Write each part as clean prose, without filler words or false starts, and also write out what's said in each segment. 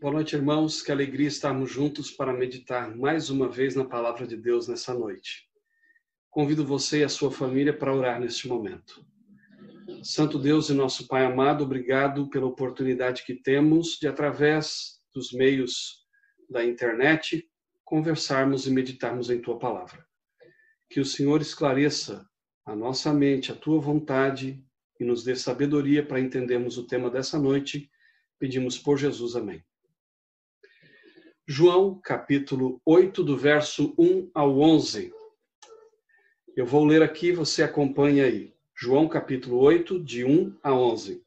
Boa noite, irmãos. Que alegria estarmos juntos para meditar mais uma vez na Palavra de Deus nessa noite. Convido você e a sua família para orar neste momento. Santo Deus e nosso Pai amado, obrigado pela oportunidade que temos de, através dos meios da internet, conversarmos e meditarmos em Tua Palavra. Que o Senhor esclareça a nossa mente, a Tua vontade e nos dê sabedoria para entendermos o tema dessa noite. Pedimos por Jesus. Amém. João, capítulo 8, do verso 1 ao 11. Eu vou ler aqui, você acompanha aí. João, capítulo 8, de 1 a 11.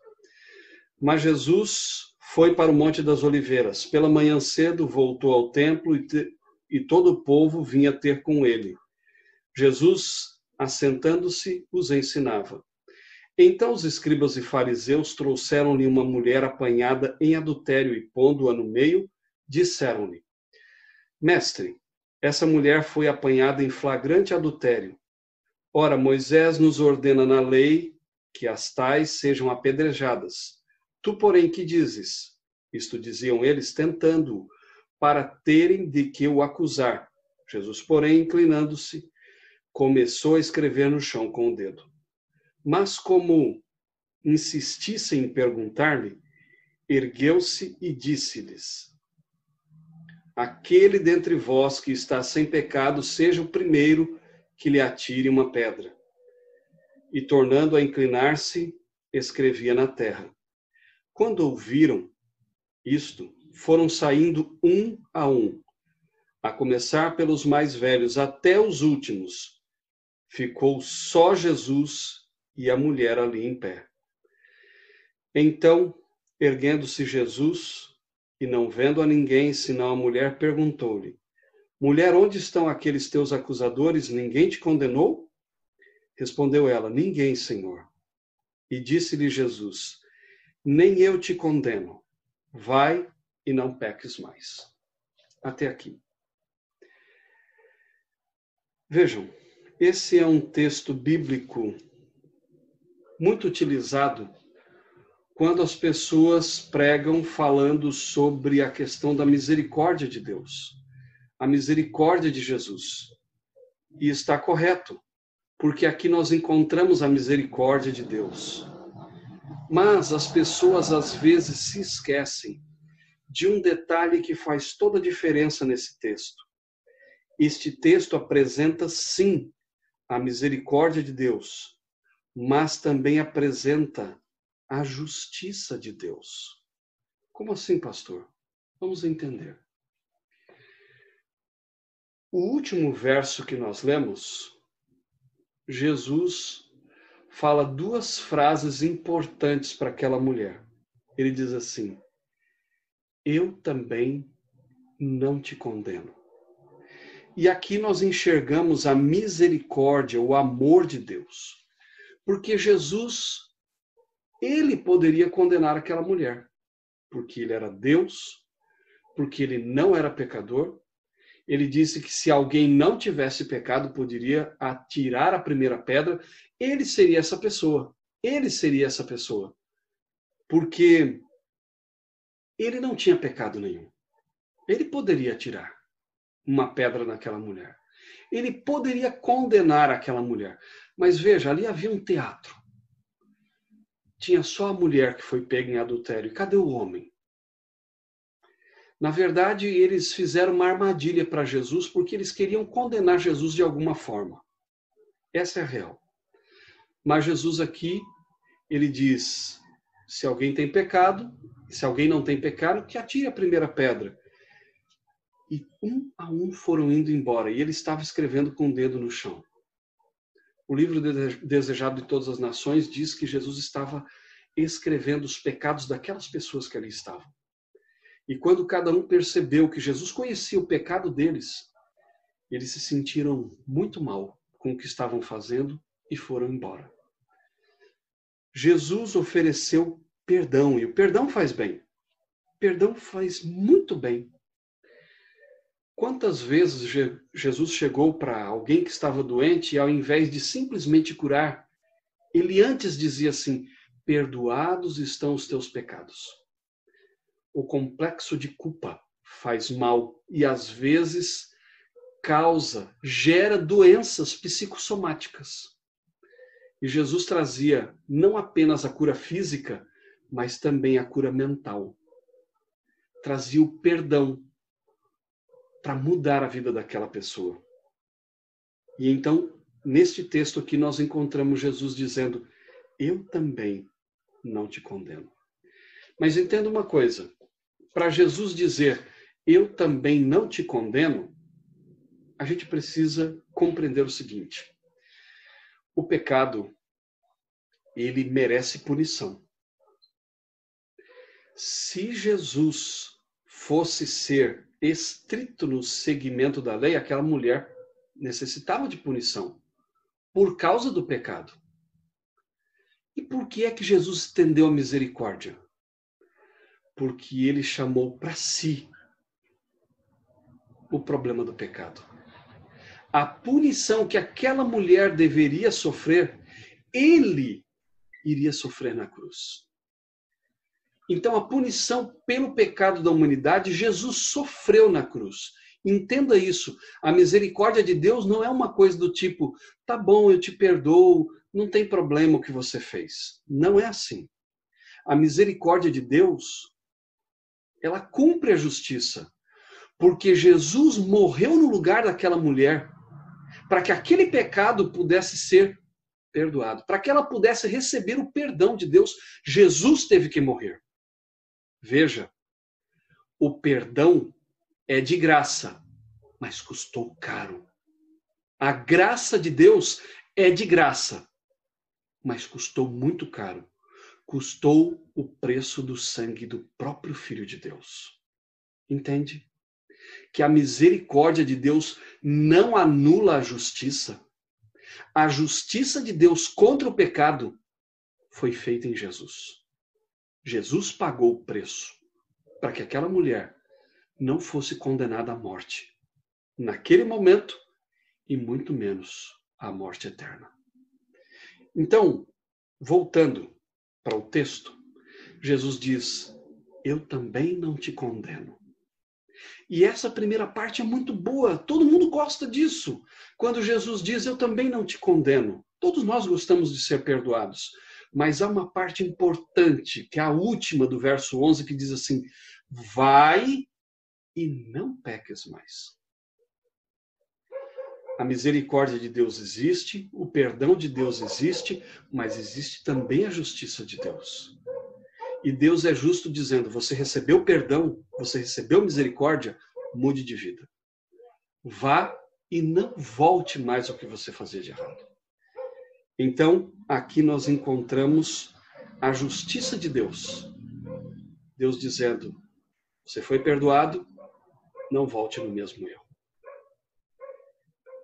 Mas Jesus foi para o Monte das Oliveiras. Pela manhã cedo voltou ao templo e todo o povo vinha ter com ele. Jesus, assentando-se, os ensinava. Então os escribas e fariseus trouxeram-lhe uma mulher apanhada em adultério e, pondo-a no meio, disseram-lhe: Mestre, essa mulher foi apanhada em flagrante adultério. Ora, Moisés nos ordena na lei que as tais sejam apedrejadas. Tu, porém, que dizes? Isto diziam eles, tentando-o, para terem de que o acusar. Jesus, porém, inclinando-se, começou a escrever no chão com o dedo. Mas como insistissem em perguntar-lhe, ergueu-se e disse-lhes: Aquele dentre vós que está sem pecado, seja o primeiro que lhe atire uma pedra. E, tornando a inclinar-se, escrevia na terra. Quando ouviram isto, foram saindo um, a começar pelos mais velhos até os últimos. Ficou só Jesus e a mulher ali em pé. Então, erguendo-se Jesus, e não vendo a ninguém, senão a mulher, perguntou-lhe: Mulher, onde estão aqueles teus acusadores? Ninguém te condenou? Respondeu ela: Ninguém, Senhor. E disse-lhe Jesus: Nem eu te condeno. Vai e não peques mais. Até aqui. Vejam, esse é um texto bíblico muito utilizado quando as pessoas pregam falando sobre a questão da misericórdia de Deus, a misericórdia de Jesus. E está correto, porque aqui nós encontramos a misericórdia de Deus. Mas as pessoas às vezes se esquecem de um detalhe que faz toda a diferença nesse texto. Este texto apresenta, sim, a misericórdia de Deus, mas também apresenta a justiça de Deus. Como assim, pastor? Vamos entender. O último verso que nós lemos, Jesus fala duas frases importantes para aquela mulher. Ele diz assim: eu também não te condeno. E aqui nós enxergamos a misericórdia, o amor de Deus. Porque Jesus, ele poderia condenar aquela mulher. Porque ele era Deus, porque ele não era pecador. Ele disse que se alguém não tivesse pecado, poderia atirar a primeira pedra. Ele seria essa pessoa. Ele seria essa pessoa. Porque ele não tinha pecado nenhum. Ele poderia atirar uma pedra naquela mulher. Ele poderia condenar aquela mulher. Mas veja, ali havia um teatro. Tinha só a mulher que foi pega em adultério. E cadê o homem? Na verdade, eles fizeram uma armadilha para Jesus porque eles queriam condenar Jesus de alguma forma. Essa é a real. Mas Jesus aqui, ele diz, se alguém tem pecado, se alguém não tem pecado, que atire a primeira pedra. E um a um foram indo embora. E ele estava escrevendo com o dedo no chão. O livro Desejado de Todas as Nações diz que Jesus estava escrevendo os pecados daquelas pessoas que ali estavam. E quando cada um percebeu que Jesus conhecia o pecado deles, eles se sentiram muito mal com o que estavam fazendo e foram embora. Jesus ofereceu perdão, e o perdão faz bem. O perdão faz muito bem. Quantas vezes Jesus chegou para alguém que estava doente e ao invés de simplesmente curar, ele antes dizia assim: perdoados estão os teus pecados. O complexo de culpa faz mal e às vezes gera doenças psicossomáticas. E Jesus trazia não apenas a cura física, mas também a cura mental. Trazia o perdão para mudar a vida daquela pessoa. E então, neste texto aqui, nós encontramos Jesus dizendo: eu também não te condeno. Mas entenda uma coisa, para Jesus dizer, eu também não te condeno, a gente precisa compreender o seguinte: o pecado, ele merece punição. Se Jesus fosse ser estrito no seguimento da lei, aquela mulher necessitava de punição por causa do pecado. E por que é que Jesus estendeu a misericórdia? Porque ele chamou para si o problema do pecado. A punição que aquela mulher deveria sofrer, ele iria sofrer na cruz. Então, a punição pelo pecado da humanidade, Jesus sofreu na cruz. Entenda isso. A misericórdia de Deus não é uma coisa do tipo, tá bom, eu te perdoo, não tem problema o que você fez. Não é assim. A misericórdia de Deus, ela cumpre a justiça. Porque Jesus morreu no lugar daquela mulher para que aquele pecado pudesse ser perdoado. Para que ela pudesse receber o perdão de Deus, Jesus teve que morrer. Veja, o perdão é de graça, mas custou caro. A graça de Deus é de graça, mas custou muito caro. Custou o preço do sangue do próprio Filho de Deus. Entende? Que a misericórdia de Deus não anula a justiça. A justiça de Deus contra o pecado foi feita em Jesus. Jesus pagou o preço para que aquela mulher não fosse condenada à morte naquele momento e muito menos à morte eterna. Então, voltando para o texto, Jesus diz, eu também não te condeno. E essa primeira parte é muito boa, todo mundo gosta disso. Quando Jesus diz, eu também não te condeno. Todos nós gostamos de ser perdoados. Mas há uma parte importante, que é a última do verso 11, que diz assim, vai e não peques mais. A misericórdia de Deus existe, o perdão de Deus existe, mas existe também a justiça de Deus. E Deus é justo dizendo, você recebeu perdão, você recebeu misericórdia, mude de vida. Vá e não volte mais ao que você fazia de errado. Então, aqui nós encontramos a justiça de Deus. Deus dizendo, você foi perdoado, não volte no mesmo erro.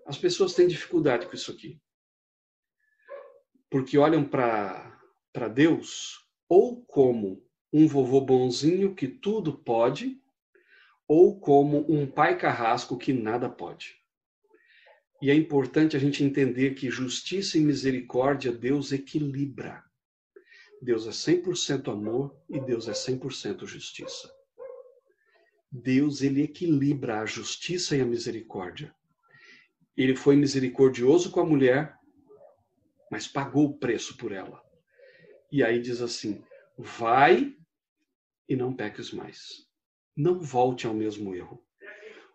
As pessoas têm dificuldade com isso aqui. Porque olham para Deus ou como um vovô bonzinho que tudo pode, ou como um pai carrasco que nada pode. E é importante a gente entender que justiça e misericórdia Deus equilibra. Deus é 100% amor e Deus é 100% justiça. Deus, ele equilibra a justiça e a misericórdia. Ele foi misericordioso com a mulher, mas pagou o preço por ela. E aí diz assim, vai e não peques mais. Não volte ao mesmo erro.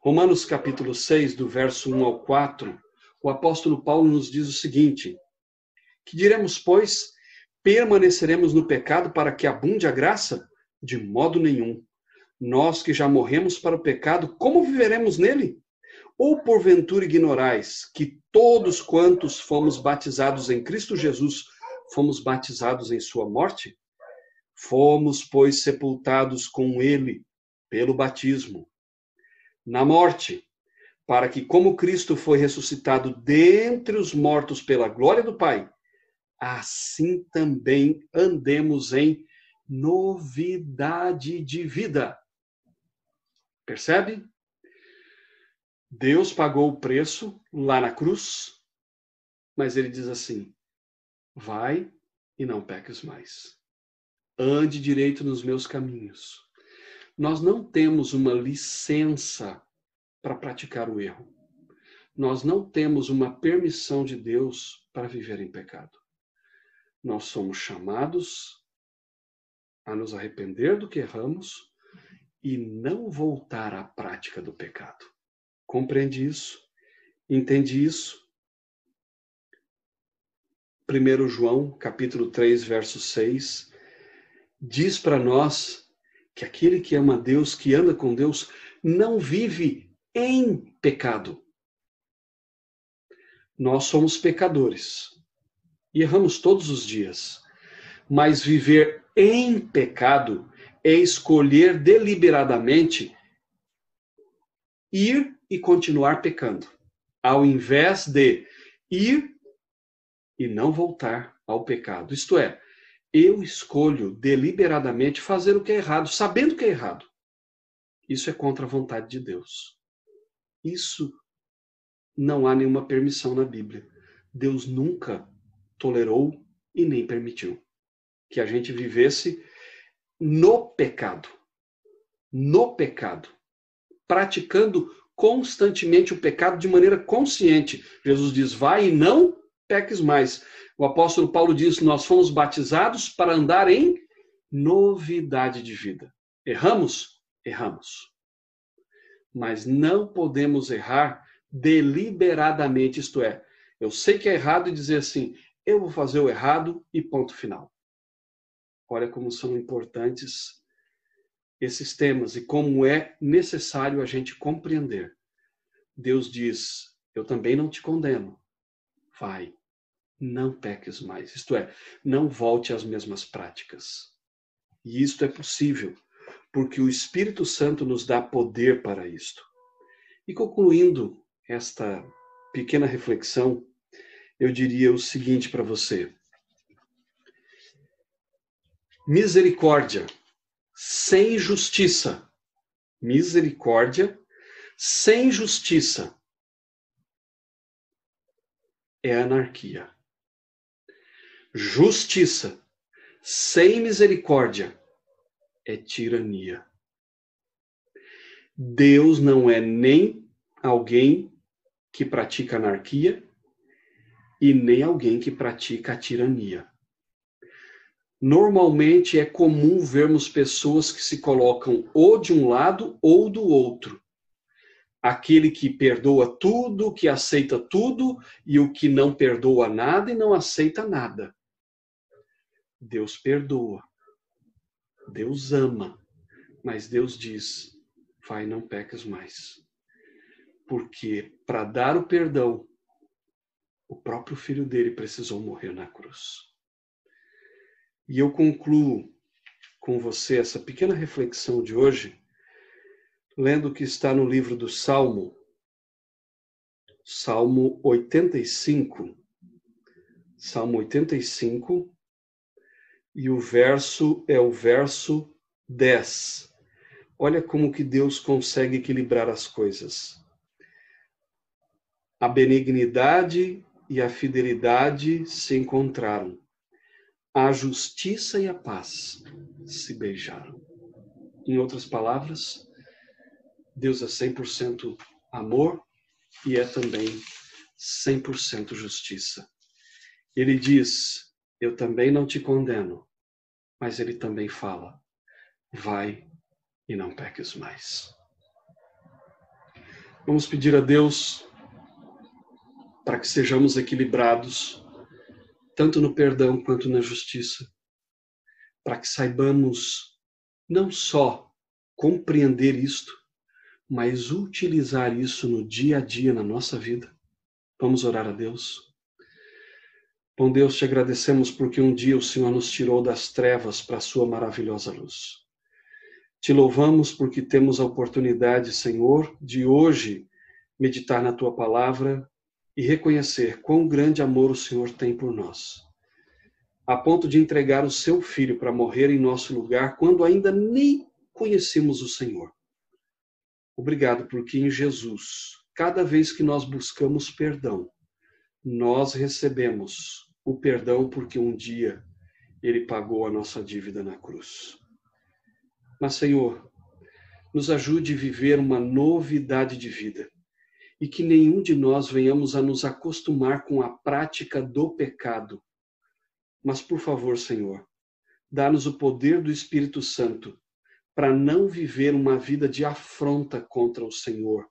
Romanos capítulo 6, do verso 1 ao 4, o apóstolo Paulo nos diz o seguinte, que diremos, pois, permaneceremos no pecado para que abunde a graça? De modo nenhum. Nós que já morremos para o pecado, como viveremos nele? Ou porventura ignorais que todos quantos fomos batizados em Cristo Jesus, fomos batizados em sua morte? Fomos, pois, sepultados com ele pelo batismo na morte, para que, como Cristo foi ressuscitado dentre os mortos pela glória do Pai, assim também andemos em novidade de vida. Percebe? Deus pagou o preço lá na cruz, mas ele diz assim, vai e não peques mais. Ande direito nos meus caminhos. Nós não temos uma licença para praticar o erro. Nós não temos uma permissão de Deus para viver em pecado. Nós somos chamados a nos arrepender do que erramos e não voltar à prática do pecado. Compreende isso? Entende isso? 1 João, capítulo 3, verso 6, diz para nós que aquele que ama Deus, que anda com Deus, não vive em pecado. Nós somos pecadores e erramos todos os dias. Mas viver em pecado é escolher deliberadamente ir e continuar pecando, ao invés de ir e não voltar ao pecado. Isto é, eu escolho deliberadamente fazer o que é errado, sabendo que é errado. Isso é contra a vontade de Deus. Isso não há nenhuma permissão na Bíblia. Deus nunca tolerou e nem permitiu que a gente vivesse no pecado, praticando constantemente o pecado de maneira consciente. Jesus diz, vai e não peques mais. O apóstolo Paulo diz, nós fomos batizados para andar em novidade de vida. Erramos? Erramos. Mas não podemos errar deliberadamente, isto é, eu sei que é errado e dizer assim, eu vou fazer o errado e ponto final. Olha como são importantes esses temas e como é necessário a gente compreender. Deus diz, eu também não te condeno. Vai, não peques mais. Isto é, não volte às mesmas práticas. E isto é possível, porque o Espírito Santo nos dá poder para isto. E concluindo esta pequena reflexão, eu diria o seguinte para você. Misericórdia sem justiça. Misericórdia sem justiça é anarquia. Justiça sem misericórdia é tirania. Deus não é nem alguém que pratica anarquia e nem alguém que pratica a tirania. Normalmente é comum vermos pessoas que se colocam ou de um lado ou do outro. Aquele que perdoa tudo, que aceita tudo, e o que não perdoa nada e não aceita nada. Deus perdoa. Deus ama. Mas Deus diz, vai, não peques mais. Porque para dar o perdão, o próprio filho dele precisou morrer na cruz. E eu concluo com você essa pequena reflexão de hoje, lendo o que está no livro do Salmo 85. Salmo 85, e o verso é o verso 10. Olha como que Deus consegue equilibrar as coisas. A benignidade e a fidelidade se encontraram. A justiça e a paz se beijaram. Em outras palavras, Deus é 100% amor e é também 100% justiça. Ele diz, eu também não te condeno, mas ele também fala, vai e não peques mais. Vamos pedir a Deus para que sejamos equilibrados, tanto no perdão quanto na justiça, para que saibamos não só compreender isto, mas utilizar isso no dia a dia na nossa vida. Vamos orar a Deus. Bom Deus, te agradecemos porque um dia o Senhor nos tirou das trevas para a sua maravilhosa luz. Te louvamos porque temos a oportunidade, Senhor, de hoje meditar na tua palavra e reconhecer quão grande amor o Senhor tem por nós, a ponto de entregar o seu Filho para morrer em nosso lugar quando ainda nem conhecemos o Senhor. Obrigado porque em Jesus, cada vez que nós buscamos perdão, nós recebemos o perdão porque um dia ele pagou a nossa dívida na cruz. Mas, Senhor, nos ajude a viver uma novidade de vida e que nenhum de nós venhamos a nos acostumar com a prática do pecado. Mas, por favor, Senhor, dá-nos o poder do Espírito Santo para não viver uma vida de afronta contra o Senhor,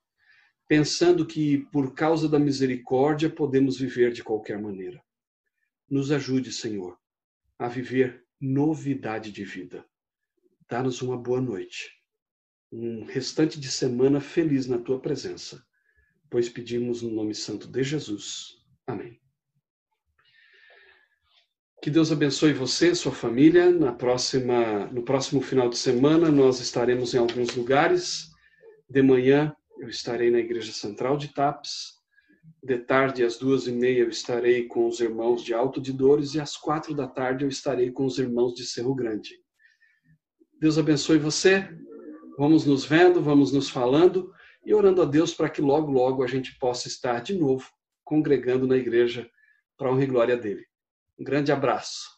pensando que, por causa da misericórdia, podemos viver de qualquer maneira. Nos ajude, Senhor, a viver novidade de vida. Dá-nos uma boa noite, um restante de semana feliz na Tua presença, pois pedimos no nome santo de Jesus. Amém. Que Deus abençoe você, sua família. No próximo final de semana, nós estaremos em alguns lugares. De manhã, eu estarei na Igreja Central de Tapes. De tarde, às 2h30, eu estarei com os irmãos de Alto de Dores. E às 4h eu estarei com os irmãos de Cerro Grande. Deus abençoe você. Vamos nos vendo, vamos nos falando e orando a Deus para que logo, logo a gente possa estar de novo congregando na igreja para a honra e glória dele. Um grande abraço.